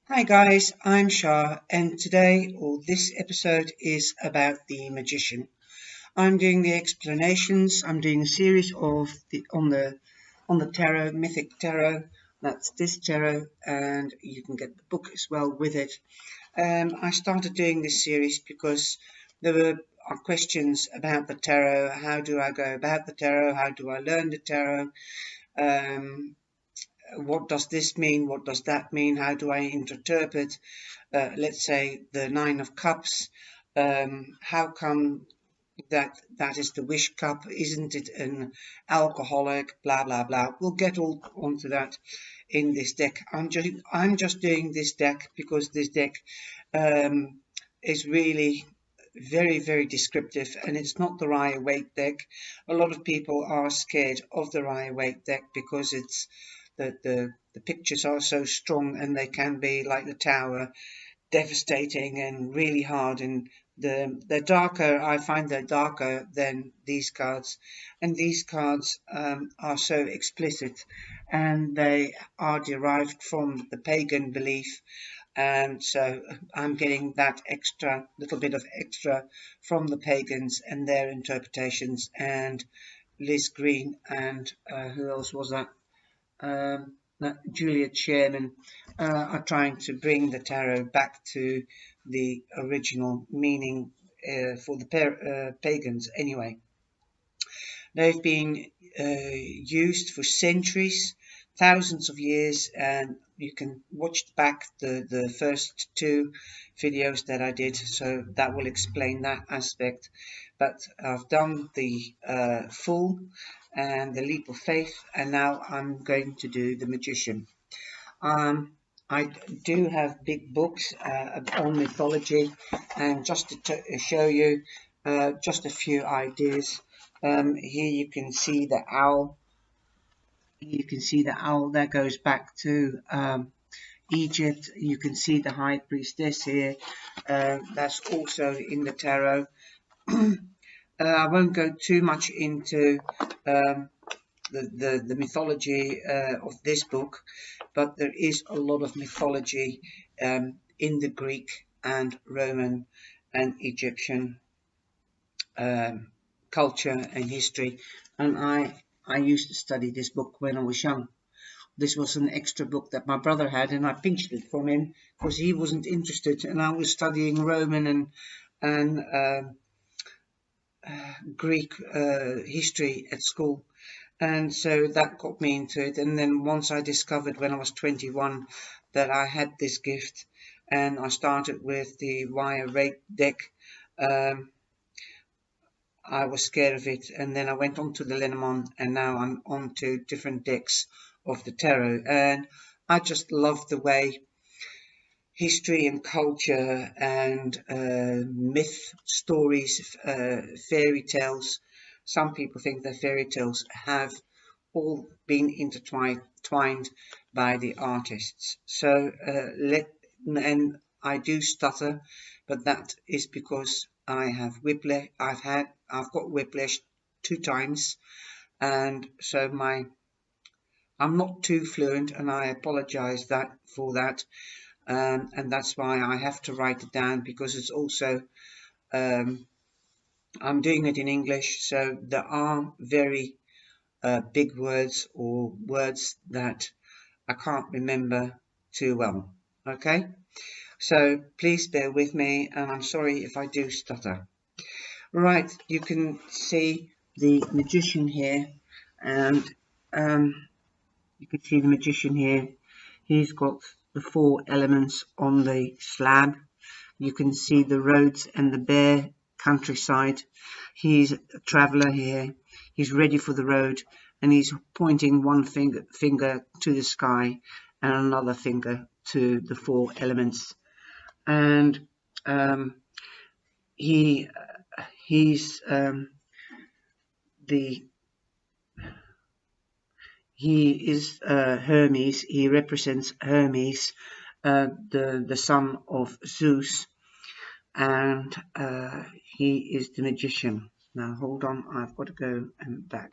Hi guys, I'm Shah, and today, or this episode, is about the magician. I'm doing the explanations. I'm doing a series of the tarot, Mythic tarot. That's this tarot, and you can get the book as well with it. I started doing this series because there were questions about the tarot. How do I go about the tarot? How do I learn the tarot? Um, what does this mean? What does that mean? How do I interpret, let's say, the Nine of Cups? How come that is the wish cup? Isn't it an alcoholic? Blah blah blah. We'll get all onto that in this deck. I'm just doing this deck because this deck um, is really very descriptive, and it's not the Rider-Waite deck. A lot of people are scared of the Rider-Waite deck because it's the pictures are so strong, and they can be like the Tower, devastating and really hard, and they're darker. I find they're darker than these cards, and these cards are so explicit, and they are derived from the pagan belief, and so I'm getting that extra little bit of extra from the pagans and their interpretations. And Liz Green and who else was that? Juliet Sherman are trying to bring the tarot back to the original meaning for the pagans. Anyway, they've been used for centuries, thousands of years, and you can watch back the first two videos that I did, so that will explain that aspect. But I've done the Fool and the Leap of Faith, and now I'm going to do the Magician. Um, I do have big books on mythology, and just to show you just a few ideas. Here you can see the owl. You can see the owl that goes back to Egypt. You can see the high priestess here. That's also in the tarot. I won't go too much into um, the mythology of this book, but there is a lot of mythology in the Greek and Roman and Egyptian culture and history, and I used to study this book when I was young. This was an extra book that my brother had, and I pinched it from him because he wasn't interested, and I was studying Roman and Greek history at school, and so that got me into it. And then once I discovered when I was 21 that I had this gift, and I started with the Rider-Waite deck, um, I was scared of it, and then I went on to the Lenormand, and now I'm on to different decks of the tarot, and I just love the way history and culture and myth stories, fairy tales. Some people think that fairy tales have all been intertwined by the artists. So and I do stutter, but that is because I have whiplash. I've got whiplash 2 times, and so I'm not too fluent, and I apologize that for that. And that's why I have to write it down, because it's also um, I'm doing it in English, so there are very big words or words that I can't remember too well. Okay, so please bear with me, and I'm sorry if I do stutter. Right, you can see the magician here, and you can see the magician here. He's got the 4 elements on the slab. You can see the roads and the bare countryside. He's a traveller here. He's ready for the road, and he's pointing one finger to the sky and another finger to the 4 elements. And he's he is Hermes. He represents Hermes, the son of Zeus, and he is the magician. Now hold on, I've got to go and back.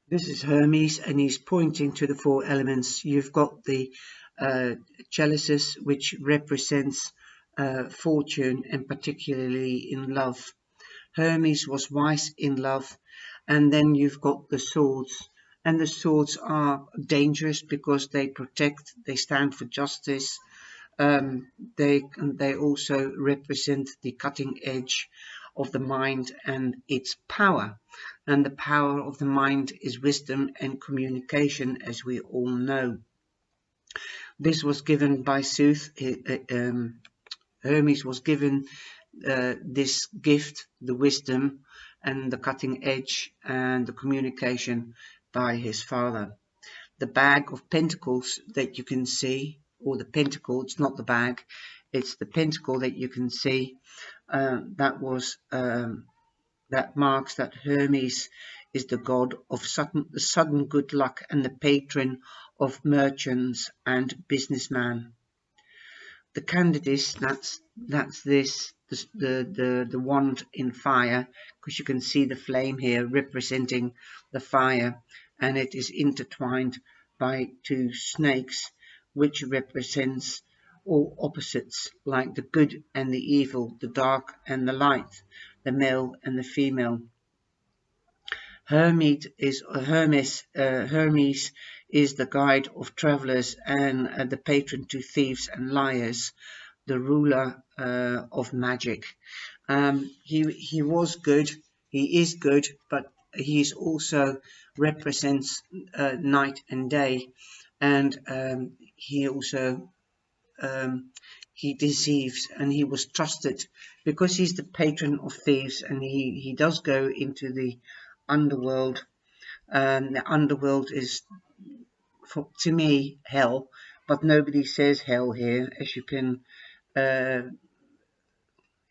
This is Hermes, and he's pointing to the 4 elements. You've got the chalices, which represents fortune, and particularly in love. Hermes was wise in love. And then you've got the swords. And the swords are dangerous because they protect, they stand for justice. They also represent the cutting edge of the mind and its power. And the power of the mind is wisdom and communication, as we all know. This was given by Zeus. Hermes was given this gift, the wisdom and the cutting edge and the communication, by his father. The bag of pentacles that you can see, or the pentacle, it's not the bag, it's the pentacle that you can see, that marks that Hermes is the god of sudden good luck and the patron of merchants and businessmen. The candidates, that's the wand in fire, because you can see the flame here representing the fire, and it is intertwined by two snakes, which represents all opposites, like the good and the evil, the dark and the light, the male and the female. Hermes is the guide of travelers and the patron to thieves and liars, the ruler of magic. He was good, he is good, but he also represents night and day, and he also he deceives, and he was trusted because he's the patron of thieves, and he does go into the underworld. The underworld is, to me, hell, but nobody says hell here, as you can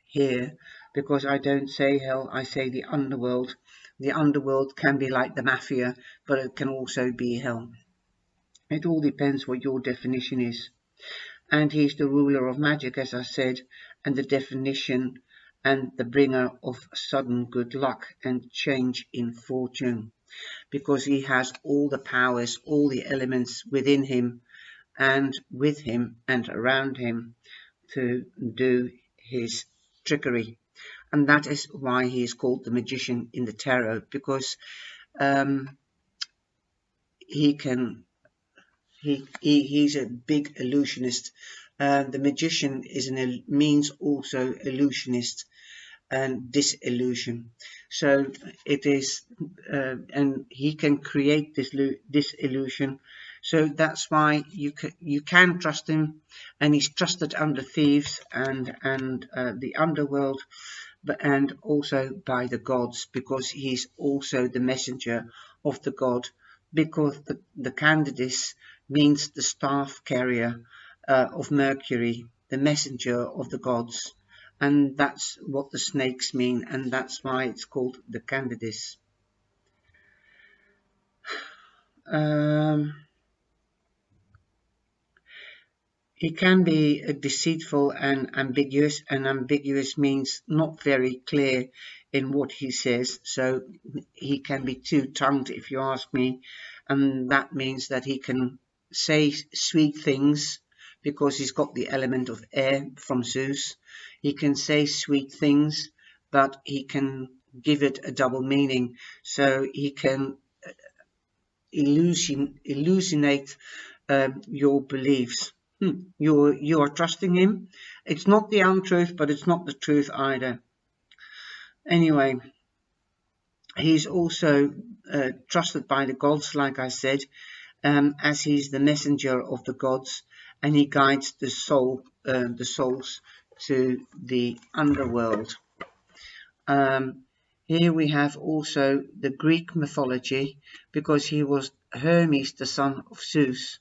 hear, because I don't say hell, I say the underworld. The underworld can be like the mafia, but it can also be hell. It all depends what your definition is. And he's the ruler of magic, as I said, and the definition and the bringer of sudden good luck and change in fortune, because he has all the powers, all the elements within him and with him and around him to do his trickery. And that is why he is called the magician in the tarot, because he's a big illusionist. The magician means also illusionist and disillusion. So it is, and he can create this illusion. So that's why you can trust him, and he's trusted under thieves and the underworld, and also by the gods, because he's also the messenger of the god, because the Candidates means the staff carrier of Mercury, the messenger of the gods, and that's what the snakes mean, and that's why it's called the Candidates. He can be deceitful and ambiguous, and ambiguous means not very clear in what he says, so he can be two-tongued, if you ask me, and that means that he can say sweet things because he's got the element of air from Zeus. He can say sweet things, but he can give it a double meaning, so he can illusionate your beliefs. You are trusting him. It's not the untruth, but it's not the truth either. Anyway, he's also trusted by the gods, like I said, as he's the messenger of the gods, and he guides the souls to the underworld. Here we have also the Greek mythology, because he was Hermes, the son of Zeus,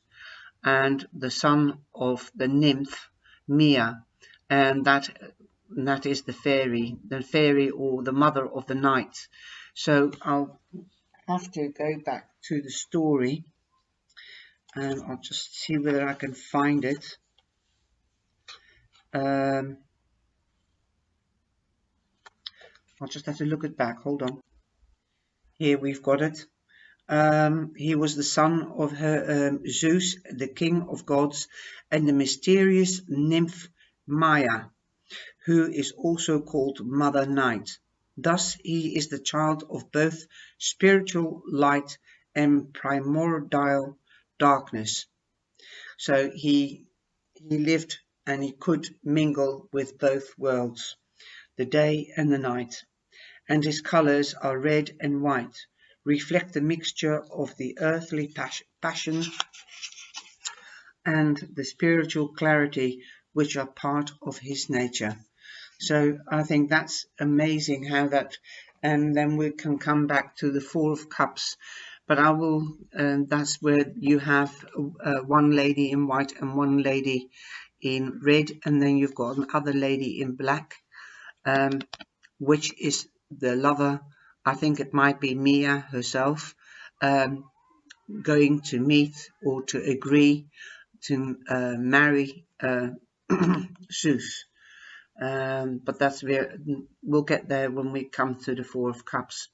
and the son of the nymph Mia, and that is the fairy or the mother of the night. So I'll have to go back to the story, and I'll just see whether I can find it. I'll just have to look it back. Hold on. Here we've got it. He was the son of Zeus, the king of gods, and the mysterious nymph Maya, who is also called Mother Night. Thus he is the child of both spiritual light and primordial darkness. So he lived and he could mingle with both worlds, the day and the night, and his colours are red and white, reflect the mixture of the earthly passion and the spiritual clarity which are part of his nature. So I think that's amazing how that, and then we can come back to the Four of Cups. But I will, that's where you have one lady in white and one lady in red, and then you've got another lady in black, which is the lover. I think it might be Mia herself, going to meet or to agree to marry Zeus. But that's where we'll get there when we come to the Four of Cups.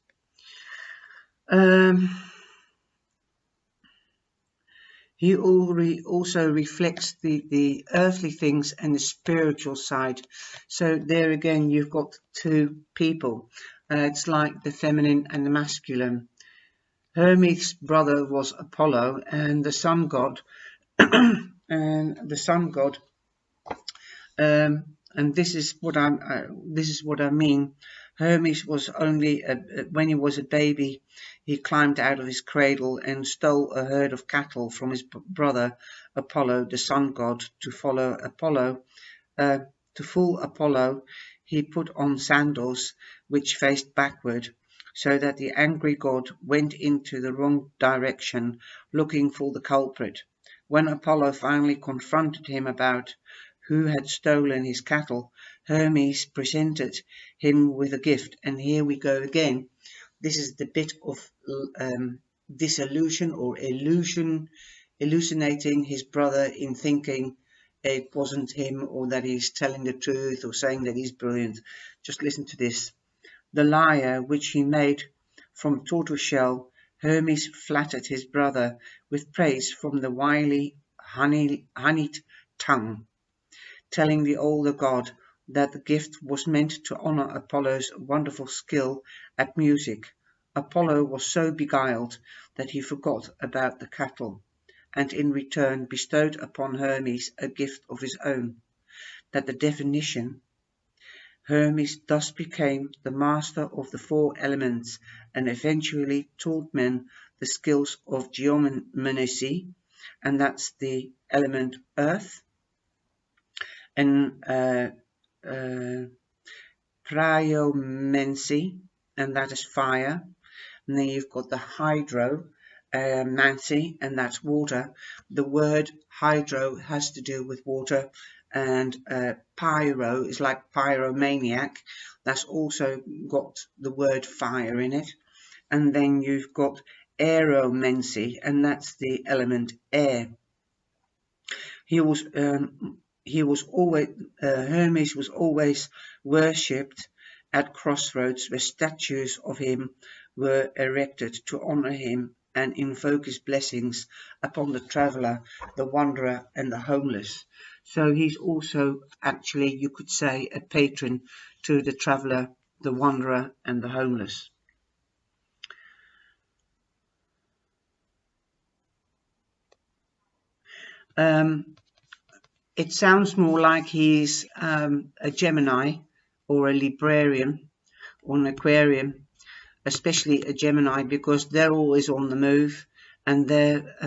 He also reflects the earthly things and the spiritual side. So there again, you've got two people. It's like the feminine and the masculine. Hermes' brother was Apollo, and the sun god, and this is what I mean. Hermes was only when he was a baby, he climbed out of his cradle and stole a herd of cattle from his brother Apollo, the sun god, to follow Apollo. To fool Apollo, he put on sandals which faced backward, so that the angry god went into the wrong direction, looking for the culprit. When Apollo finally confronted him about who had stolen his cattle, Hermes presented him with a gift. And here we go again. This is the bit of disillusion or hallucinating his brother in thinking it wasn't him, or that he's telling the truth, or saying that he's brilliant. Just listen to this. The lyre which he made from tortoiseshell, Hermes flattered his brother with praise from the wily honeyed tongue, telling the older god that the gift was meant to honor Apollo's wonderful skill at music. Apollo was so beguiled that he forgot about the cattle, and in return bestowed upon Hermes a gift of his own. That the definition, Hermes thus became the master of the four elements, and eventually taught men the skills of geomancy, and that's the element earth, and cryomancy, and that is fire. And then you've got the hydromancy, and that's water. The word hydro has to do with water, and pyro is like pyromaniac. That's also got the word fire in it. And then you've got aeromancy, and that's the element air. Hermes was always worshipped at crossroads where statues of him were erected to honor him and invoke his blessings upon the traveler, the wanderer, and the homeless. So he's also actually, you could say, a patron to the traveler, the wanderer, and the homeless. It sounds more like he's a Gemini or a Librarian or an Aquarian, especially a Gemini, because they're always on the move, and they're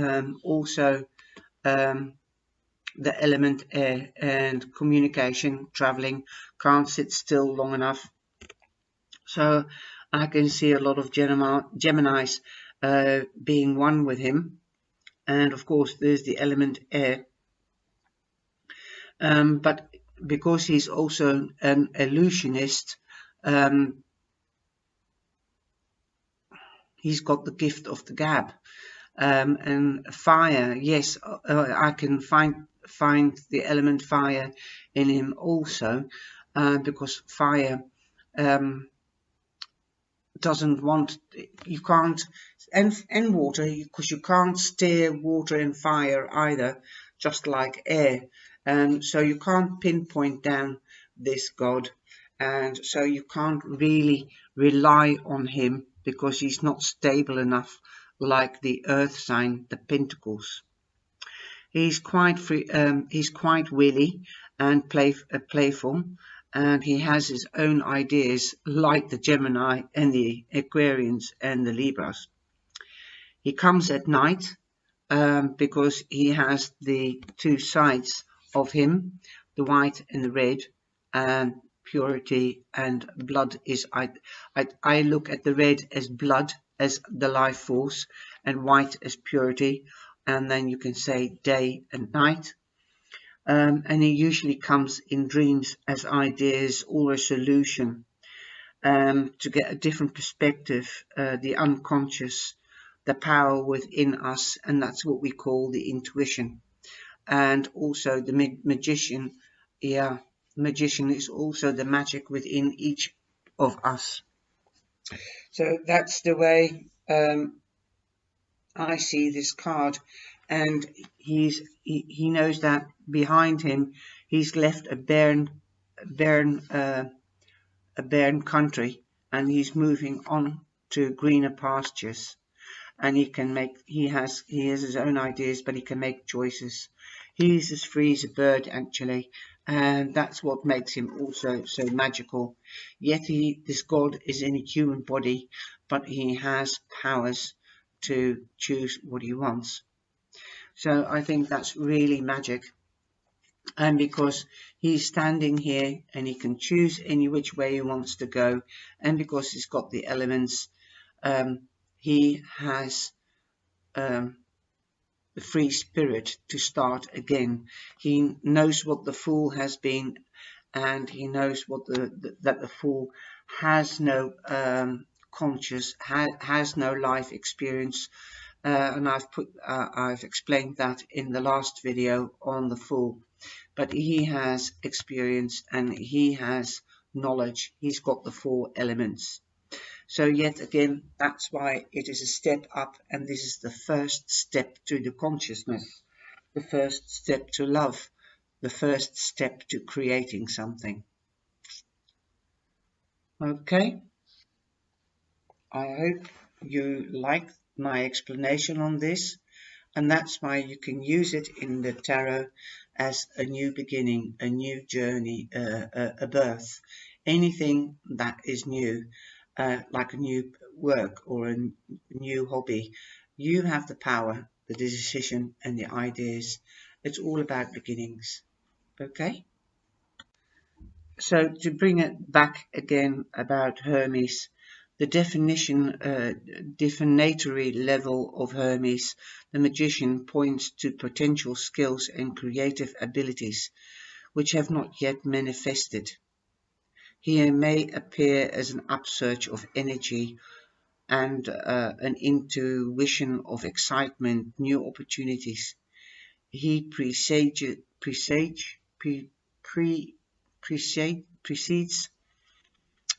also the element air, and communication, traveling, can't sit still long enough. So I can see a lot of Geminis being one with him. And of course there's the element air. But because he's also an illusionist, he's got the gift of the gab. And fire, yes, I can find the element fire in him also, because fire doesn't want, you can't, and water, because you can't steer water and fire either, just like air. So you can't pinpoint down this god, and so you can't really rely on him because he's not stable enough, like the earth sign, the pentacles. He's quite free, he's quite willy and playful, and he has his own ideas, like the Gemini and the Aquarians and the Libras. He comes at night because he has the two sides of him, the white and the red, and purity and blood is, I look at the red as blood, as the life force, and white as purity, and then you can say day and night. And he usually comes in dreams as ideas or a solution, to get a different perspective, the unconscious, the power within us, and that's what we call the intuition. And also the magician, yeah, magician is also the magic within each of us. So that's the way I see this card, and he knows that behind him he's left a barren country, and he's moving on to greener pastures. And he has his own ideas, but he can make choices. He's as free as a bird, actually, and that's what makes him also so magical. Yet this god is in a human body, but he has powers to choose what he wants. So I think that's really magic. And because he's standing here and he can choose any which way he wants to go, and because he's got the elements, he has the free spirit to start again. He knows what the fool has been, and he knows what that the fool has no conscious, has no life experience, and I've explained that in the last video on the fool. But he has experience and he has knowledge. He's got the four elements. So yet again, that's why it is a step up, and this is the first step to the consciousness, the first step to love, the first step to creating something. Okay, I hope you like my explanation on this, and that's why you can use it in the tarot as a new beginning, a new journey, a birth, anything that is new, like a new work or a new hobby. You have the power, the decision, and the ideas. It's all about beginnings. Okay? So to bring it back again about Hermes, the divinatory level of Hermes, the magician, points to potential skills and creative abilities which have not yet manifested. He may appear as an upsurge of energy and an intuition of excitement, new opportunities. He precedes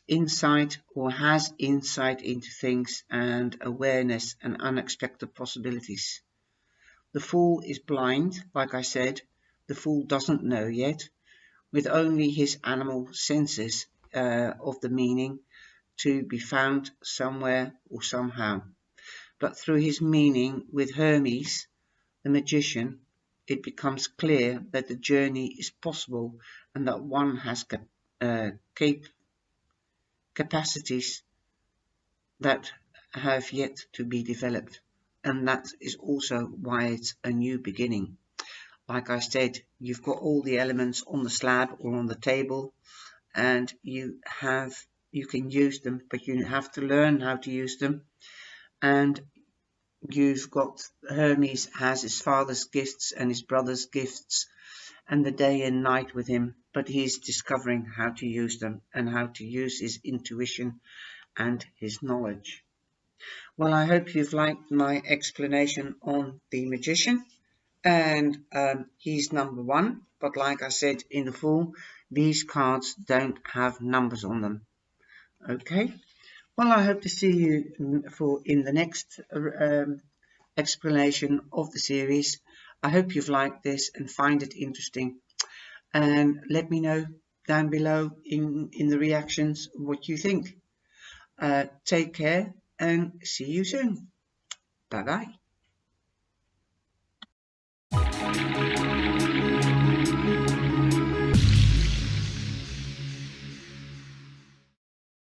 insight, or has insight into things and awareness and unexpected possibilities. The fool is blind, like I said. The fool doesn't know yet, with only his animal senses of the meaning to be found somewhere or somehow. But through his meaning with Hermes, the magician, it becomes clear that the journey is possible and that one has capacities that have yet to be developed. And that is also why it's a new beginning. Like I said, you've got all the elements on the slab or on the table, and you can use them, but you have to learn how to use them. And you've got Hermes has his father's gifts and his brother's gifts, and the day and night with him, but he's discovering how to use them and how to use his intuition and his knowledge. Well, I hope you've liked my explanation on the magician, and he's number one, but like I said in the Fool, these cards don't have numbers on them. Okay, Well, I hope to see you in the next explanation of the series. I hope you've liked this and find it interesting, and let me know down below in the reactions what you think. Take care and see you soon. Bye bye.